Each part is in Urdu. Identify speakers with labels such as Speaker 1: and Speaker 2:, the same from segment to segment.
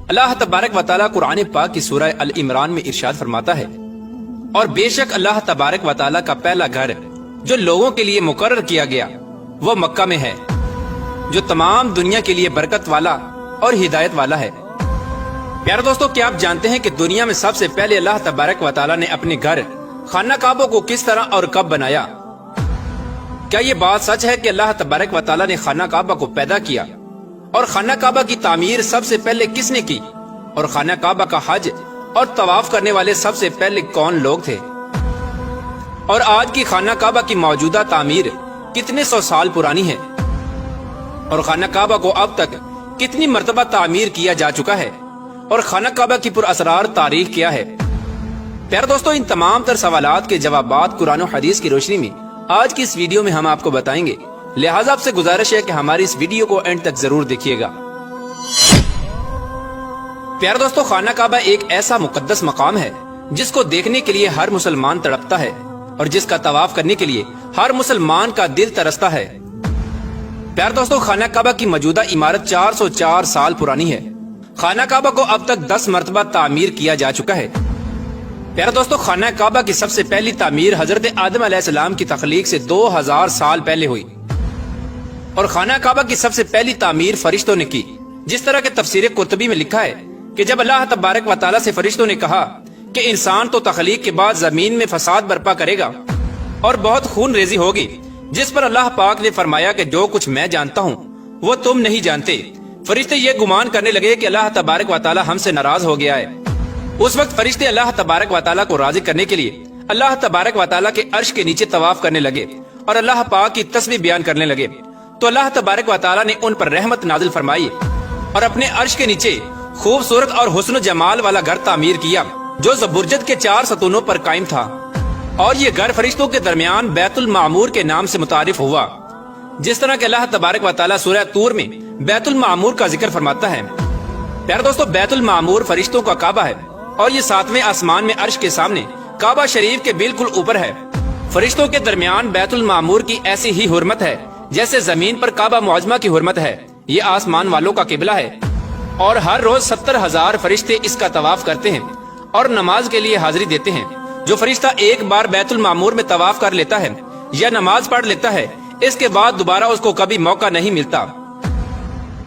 Speaker 1: اللہ تبارک و تعالیٰ قرآن پاک کی سورہ ال-عمران میں ارشاد فرماتا ہے، اور بے شک اللہ تبارک و تعالیٰ کا پہلا گھر جو لوگوں کے لیے مقرر کیا گیا وہ مکہ میں ہے، جو تمام دنیا کے لیے برکت والا اور ہدایت والا ہے۔ پیارے دوستو، کیا آپ جانتے ہیں کہ دنیا میں سب سے پہلے اللہ تبارک و تعالیٰ نے اپنے گھر خانہ کعبہ کو کس طرح اور کب بنایا؟ کیا یہ بات سچ ہے کہ اللہ تبارک و تعالیٰ نے خانہ کعبہ کو پیدا کیا؟ اور خانہ کعبہ کی تعمیر سب سے پہلے کس نے کی؟ اور خانہ کعبہ کا حج اور طواف کرنے والے سب سے پہلے کون لوگ تھے؟ اور آج کی خانہ کعبہ کی موجودہ تعمیر کتنے سو سال پرانی ہے؟ اور خانہ کعبہ کو اب تک کتنی مرتبہ تعمیر کیا جا چکا ہے؟ اور خانہ کعبہ کی پر اسرار تاریخ کیا ہے؟ پیارے دوستو، ان تمام تر سوالات کے جوابات قرآن و حدیث کی روشنی میں آج کی اس ویڈیو میں ہم آپ کو بتائیں گے، لہٰذا آپ سے گزارش ہے کہ ہماری اس ویڈیو کو اینڈ تک ضرور دیکھیے گا۔ پیارے دوستو، خانہ کعبہ ایک ایسا مقدس مقام ہے جس کو دیکھنے کے لیے ہر مسلمان تڑپتا ہے اور جس کا طواف کرنے کے لیے ہر مسلمان کا دل ترستا ہے۔ پیارے دوستو، خانہ کعبہ کی موجودہ عمارت 404 سال پرانی ہے۔ خانہ کعبہ کو اب تک 10 مرتبہ تعمیر کیا جا چکا ہے۔ پیارے دوستو، خانہ کعبہ کی سب سے پہلی تعمیر حضرت آدم علیہ السلام کی تخلیق سے 2000 سال پہلے ہوئی، اور خانہ کعبہ کی سب سے پہلی تعمیر فرشتوں نے کی۔ جس طرح کہ تفسیر قرطبی میں لکھا ہے کہ جب اللہ تبارک و تعالیٰ سے فرشتوں نے کہا کہ انسان تو تخلیق کے بعد زمین میں فساد برپا کرے گا اور بہت خون ریزی ہوگی، جس پر اللہ پاک نے فرمایا کہ جو کچھ میں جانتا ہوں وہ تم نہیں جانتے، فرشتے یہ گمان کرنے لگے کہ اللہ تبارک و تعالیٰ ہم سے ناراض ہو گیا ہے۔ اس وقت فرشتے اللہ تبارک و تعالیٰ کو راضی کرنے کے لیے اللہ تبارک و تعالیٰ کے عرش کے نیچے طواف کرنے لگے اور اللہ پاک کی تسبیح بیان کرنے لگے، تو اللہ تبارک و تعالیٰ نے ان پر رحمت نازل فرمائی اور اپنے عرش کے نیچے خوبصورت اور حسن و جمال والا گھر تعمیر کیا جو زبرجد کے 4 ستونوں پر قائم تھا، اور یہ گھر فرشتوں کے درمیان بیت المعمور کے نام سے متعارف ہوا۔ جس طرح کہ اللہ تبارک و تعالیٰ سورہ طور میں بیت المعمور کا ذکر فرماتا ہے۔ پیارے دوستو، بیت المعمور فرشتوں کا کعبہ ہے اور یہ 7ویں آسمان میں عرش کے سامنے کعبہ شریف کے بالکل اوپر ہے۔ فرشتوں کے درمیان بیت المعمور کی ایسی ہی حرمت ہے جیسے زمین پر کعبہ معظمہ کی حرمت ہے۔ یہ آسمان والوں کا قبلہ ہے اور ہر روز 70,000 فرشتے اس کا طواف کرتے ہیں اور نماز کے لیے حاضری دیتے ہیں۔ جو فرشتہ ایک بار بیت المعمور میں طواف کر لیتا ہے یا نماز پڑھ لیتا ہے، اس کے بعد دوبارہ اس کو کبھی موقع نہیں ملتا،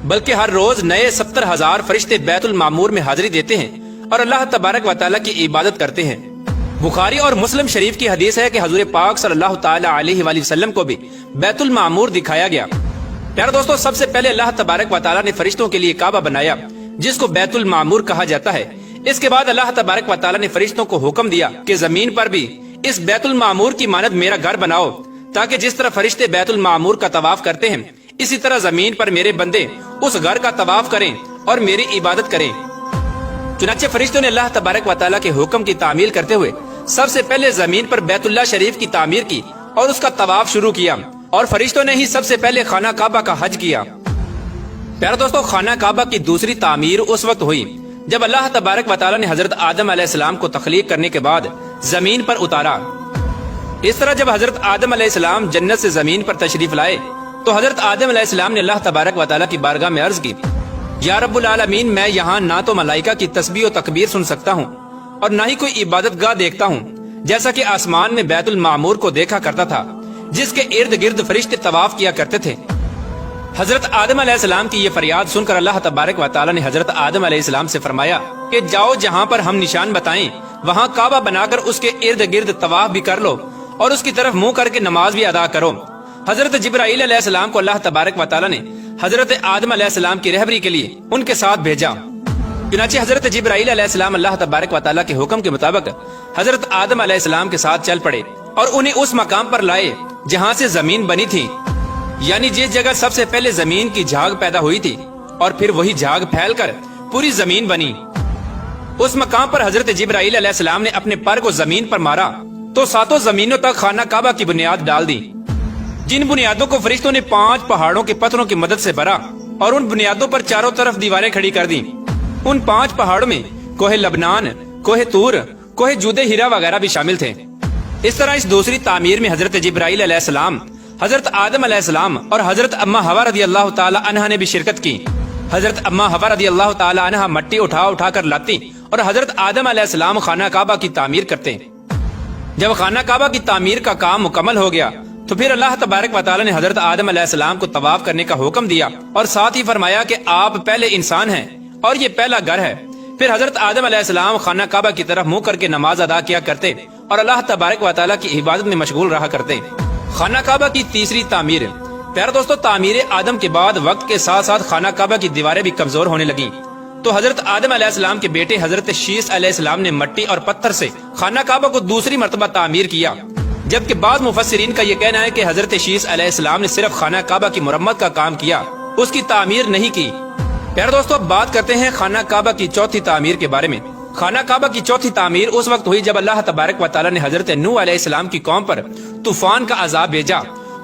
Speaker 1: بلکہ ہر روز نئے 70,000 فرشتے بیت المعمور میں حاضری دیتے ہیں اور اللہ تبارک و تعالیٰ کی عبادت کرتے ہیں۔ بخاری اور مسلم شریف کی حدیث ہے کہ حضور پاک صلی اللہ تعالی علیہ وآلہ وسلم کو بھی بیت المعمور دکھایا گیا۔ پیارے دوستو، سب سے پہلے اللہ تبارک و تعالیٰ نے فرشتوں کے لیے کعبہ بنایا جس کو بیت المعمور کہا جاتا ہے۔ اس کے بعد اللہ تبارک و تعالیٰ نے فرشتوں کو حکم دیا کہ زمین پر بھی اس بیت المعمور کی مانند میرا گھر بناؤ، تاکہ جس طرح فرشتے بیت المعمور کا طواف کرتے ہیں اسی طرح زمین پر میرے بندے اس گھر کا طواف کریں اور میری عبادت کریں۔ چنانچہ فرشتوں نے اللہ تبارک و تعالیٰ کے حکم کی تعمیل کرتے ہوئے سب سے پہلے زمین پر بیت اللہ شریف کی تعمیر کی اور اس کا طواف شروع کیا، اور فرشتوں نے ہی سب سے پہلے خانہ کعبہ کا حج کیا۔ پیارے دوستو، خانہ کعبہ کی دوسری تعمیر اس وقت ہوئی جب اللہ تبارک و تعالیٰ نے حضرت آدم علیہ السلام کو تخلیق کرنے کے بعد زمین پر اتارا۔ اس طرح جب حضرت آدم علیہ السلام جنت سے زمین پر تشریف لائے تو حضرت آدم علیہ السلام نے اللہ تبارک و تعالیٰ کی بارگاہ میں عرض کی، یا رب العالمین، میں یہاں نہ تو ملائکہ کی تسبیح و تکبیر سن سکتا ہوں اور نہ ہی کوئی عبادت گاہ دیکھتا ہوں، جیسا کہ آسمان میں بیت المعمور کو دیکھا کرتا تھا جس کے ارد گرد فرشتے طواف کیا کرتے تھے۔ حضرت آدم علیہ السلام کی یہ فریاد سن کر اللہ تبارک و تعالیٰ نے حضرت آدم علیہ السلام سے فرمایا کہ جاؤ، جہاں پر ہم نشان بتائیں وہاں کعبہ بنا کر اس کے ارد گرد طواف بھی کر لو اور اس کی طرف منہ کر کے نماز بھی ادا کرو۔ حضرت جبرائیل علیہ السلام کو اللہ تبارک و تعالیٰ نے حضرت آدم علیہ السلام کی رہبری کے لیے ان کے ساتھ بھیجا۔ چنانچہ حضرت جبرائیل علیہ السلام اللہ تبارک و تعالیٰ کے حکم کے مطابق حضرت آدم علیہ السلام کے ساتھ چل پڑے اور انہیں اس مقام پر لائے جہاں سے زمین بنی تھی، یعنی جس جگہ سب سے پہلے زمین کی جھاگ پیدا ہوئی تھی اور پھر وہی جھاگ پھیل کر پوری زمین بنی۔ اس مقام پر حضرت جبرائیل علیہ السلام نے اپنے پر کو زمین پر مارا تو 7 زمینوں تک خانہ کعبہ کی بنیاد ڈال دی، جن بنیادوں کو فرشتوں نے 5 پہاڑوں کے پتھروں کی مدد سے بھرا اور ان بنیادوں پر چاروں طرف دیواریں کھڑی کر دی۔ ان 5 پہاڑوں میں کوہ لبنان، کوہ طور، کوہ جود ہیرا وغیرہ بھی شامل تھے۔ اس طرح اس دوسری تعمیر میں حضرت جبرائیل علیہ السلام، حضرت آدم علیہ السلام اور حضرت اماں حوا رضی اللہ تعالی عنہا نے بھی شرکت کی۔ حضرت اما حوا رضی اللہ تعالی عنہ مٹی اٹھا اٹھا کر لاتی اور حضرت آدم علیہ السلام خانہ کعبہ کی تعمیر کرتے۔ جب خانہ کعبہ کی تعمیر کا کام مکمل ہو گیا تو پھر اللہ تبارک و تعالی نے حضرت آدم علیہ السلام کو طواف کرنے کا حکم دیا اور ساتھ ہی فرمایا کہ آپ پہلے انسان ہیں اور یہ پہلا گھر ہے۔ پھر حضرت آدم علیہ السلام خانہ کعبہ کی طرف منہ کر کے نماز ادا کیا کرتے اور اللہ تبارک و تعالی کی عبادت میں مشغول رہا کرتے۔ خانہ کعبہ کی تیسری تعمیر۔ پیارے دوستو، تعمیر آدم کے بعد وقت کے ساتھ ساتھ خانہ کعبہ کی دیواریں بھی کمزور ہونے لگیں، تو حضرت آدم علیہ السلام کے بیٹے حضرت شیس علیہ السلام نے مٹی اور پتھر سے خانہ کعبہ کو دوسری مرتبہ تعمیر کیا، جبکہ بعض مفسرین کا یہ کہنا ہے کہ حضرت شیس علیہ السلام نے صرف خانہ کعبہ کی مرمت کا کام کیا، اس کی تعمیر نہیں کی۔ پیارے دوستو، اب بات کرتے ہیں خانہ کعبہ کی چوتھی تعمیر کے بارے میں۔ خانہ کعبہ کی چوتھی تعمیر اس وقت ہوئی جب اللہ تبارک و تعالی نے حضرت نوح علیہ السلام کی قوم پر طوفان کا عذاب بھیجا۔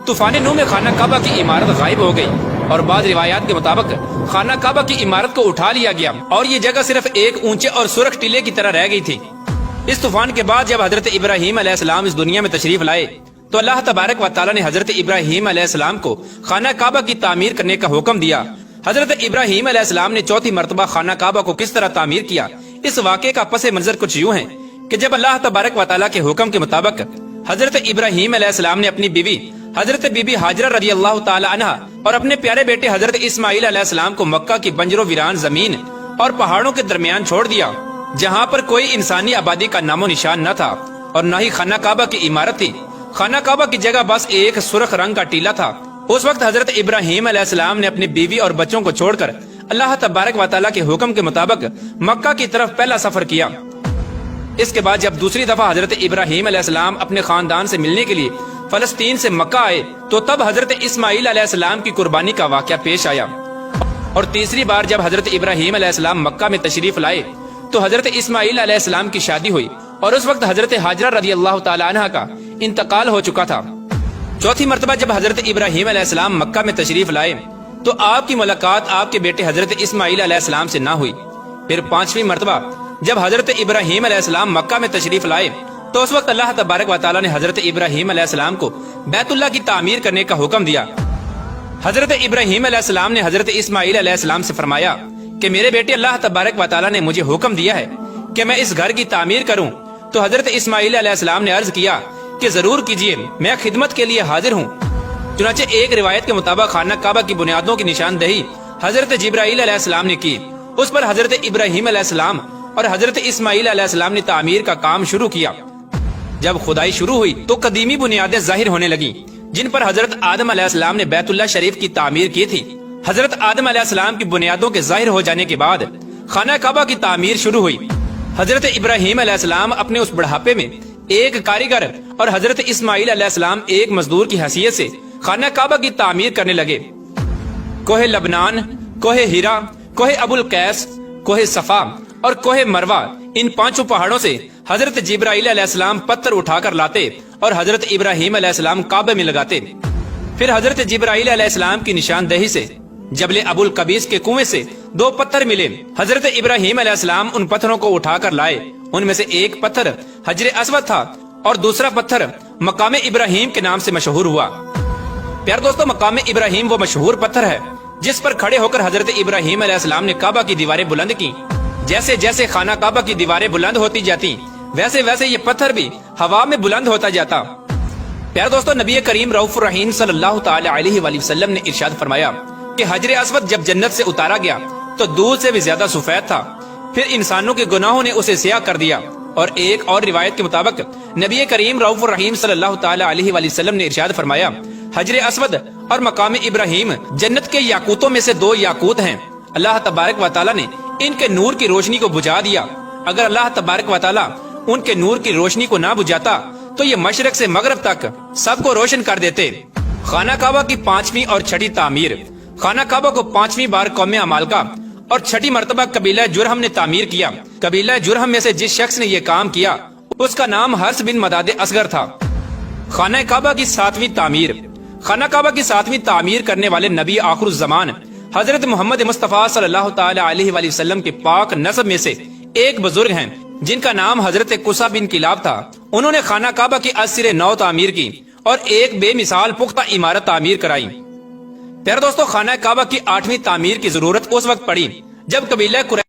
Speaker 1: طوفان نوح میں خانہ کعبہ کی عمارت غائب ہو گئی اور بعض روایات کے مطابق خانہ کعبہ کی عمارت کو اٹھا لیا گیا اور یہ جگہ صرف ایک اونچے اور سرخ ٹیلے کی طرح رہ گئی تھی۔ اس طوفان کے بعد جب حضرت ابراہیم علیہ السلام اس دنیا میں تشریف لائے تو اللہ تبارک و تعالی نے حضرت ابراہیم علیہ السلام کو خانہ کعبہ کی تعمیر کرنے کا حکم دیا۔ حضرت ابراہیم علیہ السلام نے چوتھی مرتبہ خانہ کعبہ کو کس طرح تعمیر کیا، اس واقعے کا پس منظر کچھ یوں ہے کہ جب اللہ تبارک و تعالی کے حکم کے مطابق حضرت ابراہیم علیہ السلام نے اپنی بیوی حضرت بی بی ہاجرہ رضی اللہ تعالی عنہ اور اپنے پیارے بیٹے حضرت اسماعیل علیہ السلام کو مکہ کی بنجر و ویران زمین اور پہاڑوں کے درمیان چھوڑ دیا، جہاں پر کوئی انسانی آبادی کا نام و نشان نہ تھا اور نہ ہی خانہ کعبہ کی عمارت تھی۔ خانہ کعبہ کی جگہ بس ایک سرخ رنگ کا ٹیلا تھا۔ اس وقت حضرت ابراہیم علیہ السلام نے اپنی بیوی اور بچوں کو چھوڑ کر اللہ تبارک و تعالیٰ کے حکم کے مطابق مکہ کی طرف پہلا سفر کیا۔ اس کے بعد جب دوسری دفعہ حضرت ابراہیم علیہ السلام اپنے خاندان سے ملنے کے لیے فلسطین سے مکہ آئے تو تب حضرت اسماعیل علیہ السلام کی قربانی کا واقعہ پیش آیا، اور تیسری بار جب حضرت ابراہیم علیہ السلام مکہ میں تشریف لائے تو حضرت اسماعیل علیہ السلام کی شادی ہوئی اور اس وقت حضرت ہاجرہ رضی اللہ تعالی عنہ کا انتقال ہو چکا تھا۔ چوتھی مرتبہ جب حضرت ابراہیم علیہ السلام مکہ میں تشریف لائے تو آپ کی ملاقات آپ کے بیٹے حضرت اسماعیل علیہ السلام سے نہ ہوئی۔ پھر پانچویں مرتبہ جب حضرت ابراہیم علیہ السلام مکہ میں تشریف لائے تو اس وقت اللہ تبارک و تعالی نے حضرت ابراہیم علیہ السلام کو بیت اللہ کی تعمیر کرنے کا حکم دیا۔ حضرت ابراہیم علیہ السلام نے حضرت اسماعیل علیہ السلام سے فرمایا کہ میرے بیٹے، اللہ تبارک و تعالی نے مجھے حکم دیا ہے کہ میں اس گھر کی تعمیر کروں۔ تو حضرت اسماعیل علیہ السلام نے عرض کیا کہ ضرور کیجئے، میں خدمت کے لیے حاضر ہوں۔ چنانچہ ایک روایت کے مطابق خانہ کعبہ کی بنیادوں کی نشاندہی حضرت جبرائیل علیہ السلام نے کی، اس پر حضرت ابراہیم علیہ السلام اور حضرت اسماعیل علیہ السلام نے تعمیر کا کام شروع کیا۔ جب کھدائی شروع ہوئی تو قدیمی بنیادیں ظاہر ہونے لگیں جن پر حضرت آدم علیہ السلام نے بیت اللہ شریف کی تعمیر کی تھی۔ حضرت آدم علیہ السلام کی بنیادوں کے ظاہر ہو جانے کے بعد خانہ کعبہ کی تعمیر شروع ہوئی۔ حضرت ابراہیم علیہ السلام اپنے اس بڑھاپے میں ایک کاریگر اور حضرت اسماعیل علیہ السلام ایک مزدور کی حیثیت سے خانہ کعبہ کی تعمیر کرنے لگے۔ کوہ لبنان، کوہ ہیرا، کوہ ابو القیس، کوہ صفا اور کوہ مروہ، ان پانچوں پہاڑوں سے حضرت جبرائیل علیہ السلام پتھر اٹھا کر لاتے اور حضرت ابراہیم علیہ السلام کعبے میں لگاتے۔ پھر حضرت جبرائیل علیہ السلام کی نشاندہی سے جبل ابو القبیس کے کنویں سے 2 پتھر ملے۔ حضرت ابراہیم علیہ السلام ان پتھروں کو اٹھا کر لائے۔ ان میں سے ایک پتھر حجر اسود تھا اور دوسرا پتھر مقام ابراہیم کے نام سے مشہور ہوا۔ پیار دوستو، مقام ابراہیم وہ مشہور پتھر ہے جس پر کھڑے ہو کر حضرت ابراہیم علیہ السلام نے کعبہ کی دیواریں بلند کی۔ جیسے جیسے خانہ کعبہ کی دیواریں بلند ہوتی جاتی ویسے ویسے یہ پتھر بھی ہوا میں بلند ہوتا جاتا۔ پیار دوستو، نبی کریم رؤوف الرحیم صلی اللہ تعالی علیہ وآلہ وسلم نے ارشاد فرمایا کہ حجر اسود جب جنت سے اتارا گیا تو دودھ سے بھی زیادہ سفید تھا، پھر انسانوں کے گناہوں نے اسے سیاہ کر دیا۔ اور ایک اور روایت کے مطابق نبی کریم رؤوف الرحیم صلی اللہ تعالی علیہ وآلہ وسلم نے ارشاد فرمایا، حجر اسود اور مقام ابراہیم جنت کے یاقوتوں میں سے 2 یاقوت ہیں۔ اللہ تبارک و تعالی نے ان کے نور کی روشنی کو بجھا دیا۔ اگر اللہ تبارک و تعالی ان کے نور کی روشنی کو نہ بجھاتا تو یہ مشرق سے مغرب تک سب کو روشن کر دیتے۔ خانہ کعبہ کی 5ویں اور 6ٹھی تعمیر۔ خانہ کعبہ کو 5ویں بار قوم عمالقہ اور 6ٹھی مرتبہ قبیلہ جرہم نے تعمیر کیا۔ قبیلہ جرہم میں سے جس شخص نے یہ کام کیا اس کا نام حرس بن مداد اصغر تھا۔ خانہ کعبہ کی 7ویں تعمیر۔ خانہ کعبہ کی 7ویں تعمیر کرنے والے نبی آخر الزمان حضرت محمد مصطفیٰ صلی اللہ تعالی علیہ وآلہ وسلم کے پاک نسب میں سے ایک بزرگ ہیں جن کا نام حضرت قصہ بن کلاب تھا۔ انہوں نے خانہ کعبہ کی از سر نو تعمیر کی اور ایک بے مثال پختہ عمارت تعمیر کرائی۔ پیارے دوستوں، خانہ کعبہ کی 8ویں تعمیر کی ضرورت اس وقت پڑی جب قبیلہ قریش